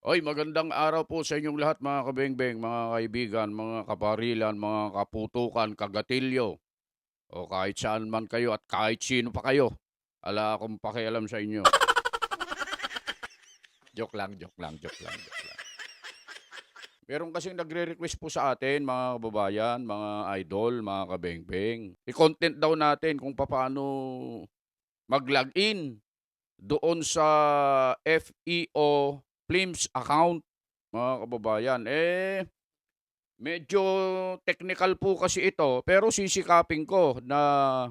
Oy, magandang araw po sa inyong lahat mga kabengbeng, mga kaibigan, mga kaparilan, mga kaputukan, kagatilyo, o kahit saan man kayo at kahit sino pa kayo. Ala akong pakialam sa inyo. Joke lang, joke lang, joke lang, joke lang. Meron kasing nagre-request po sa atin, mga kababayan, mga idol, mga kabengbeng. I-content daw natin kung paano mag-login doon sa FEO Flames account, mga kababayan. Medyo technical po kasi ito, pero sisikapin ko na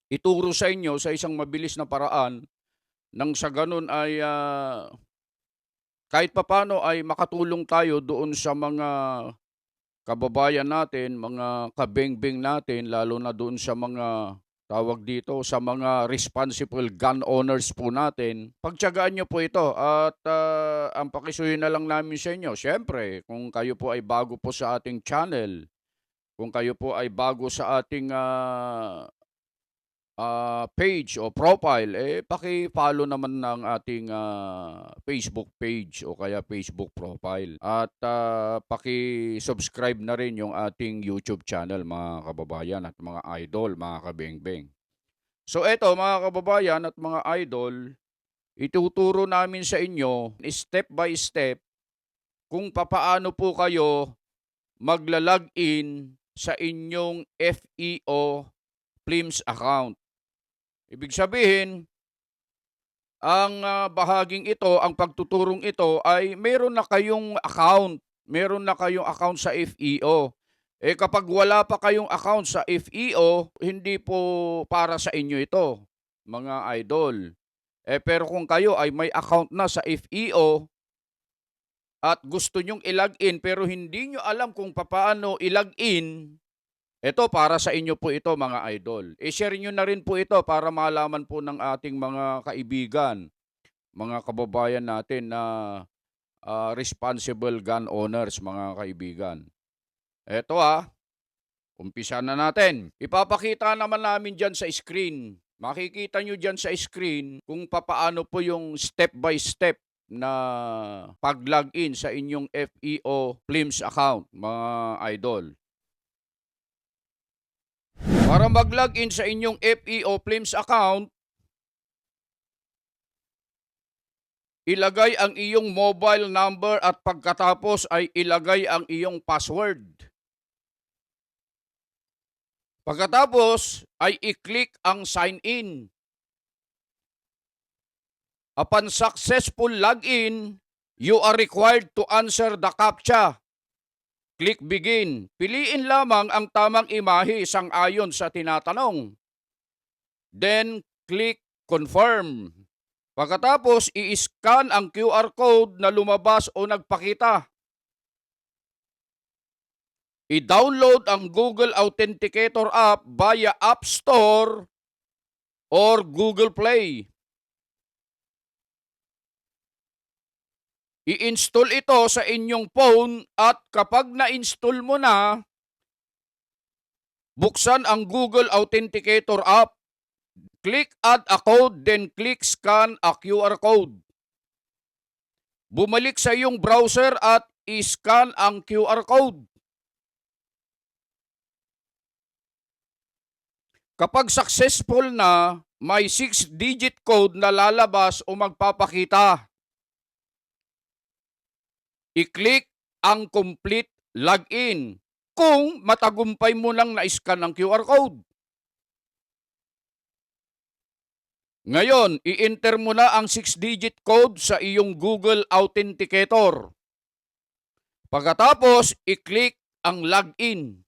ituro sa inyo sa isang mabilis na paraan nang sa gano'n ay, kahit papaano ay makatulong tayo doon sa mga kababayan natin, mga kabengbeng natin, lalo na doon sa mga, tawag dito, sa mga responsible gun owners po natin. Pagtiyagaan niyo po ito at, ang pakisuyo na lang namin sa inyo, siyempre kung kayo po ay bago po sa ating channel, kung kayo po ay bago sa ating, page o profile, paki-follow naman ng ating, Facebook page o kaya Facebook profile. At, paki-subscribe na rin yung ating YouTube channel mga kababayan at mga idol, mga kabengbeng. So eto mga kababayan at mga idol, ituturo namin sa inyo step by step kung papaano po kayo magla-login sa inyong FEO Flames account. Ibig sabihin, ang, bahaging ito, ang pagtuturong ito ay meron na kayong account, meron na kayong account sa FEO. Kapag wala pa kayong account sa FEO, hindi po para sa inyo ito, mga idol. Pero kung kayo ay may account na sa FEO at gusto nyong i-login pero hindi nyo alam kung papaano i-login, eto para sa inyo po ito mga idol. I-share niyo na rin po ito para malaman po ng ating mga kaibigan, mga kababayan natin na, responsible gun owners, mga kaibigan. Eto, umpisa na natin. Ipapakita naman namin diyan sa screen. Makikita niyo diyan sa screen kung papaano po yung step by step na pag-login sa inyong FEO Flames account, mga idol. Para mag-login sa inyong FEO Flames account, ilagay ang iyong mobile number at pagkatapos ay ilagay ang iyong password. Pagkatapos ay i-click ang sign in. Upon successful login, you are required to answer the CAPTCHA. Click begin. Piliin lamang ang tamang imahe sang-ayon sa tinatanong. Then, click confirm. Pagkatapos, i-scan ang QR code na lumabas o nagpakita. I-download ang Google Authenticator app via App Store or Google Play. I-install ito sa inyong phone at kapag na-install mo na, buksan ang Google Authenticator app. Click add a code, then click scan a QR code. Bumalik sa iyong browser at i-scan ang QR code. Kapag successful na, may 6-digit code na lalabas o magpapakita. I-click ang complete login kung matagumpay mo lang na-scan ang QR code. Ngayon, i-enter mo na ang 6-digit code sa iyong Google Authenticator. Pagkatapos, i-click ang login.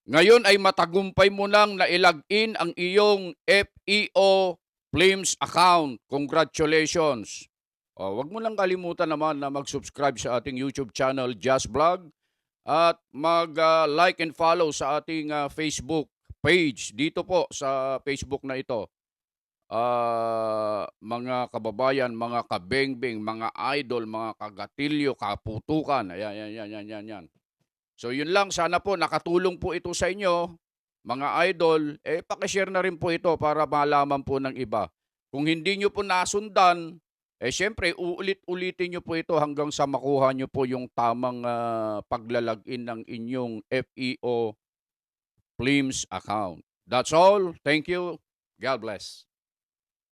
Ngayon ay matagumpay mo nang na-login ang iyong FEO Flames account. Congratulations! Huwag mo lang kalimutan naman na mag-subscribe sa ating YouTube channel, Just Vlog, at mag-like and follow sa ating Facebook page. Dito po sa Facebook na ito. Mga kababayan, mga kabengbeng, mga idol, mga kagatilyo, kaputukan. Ayan, yan. So yun lang, sana po nakatulong po ito sa inyo, mga idol. Pakishare na rin po ito para malaman po ng iba. Kung hindi nyo po nasundan, Siyempre uulit-ulitin niyo po ito hanggang sa makuha niyo po yung tamang, pagla-login ng inyong FEO Flames account. That's all. Thank you. God bless.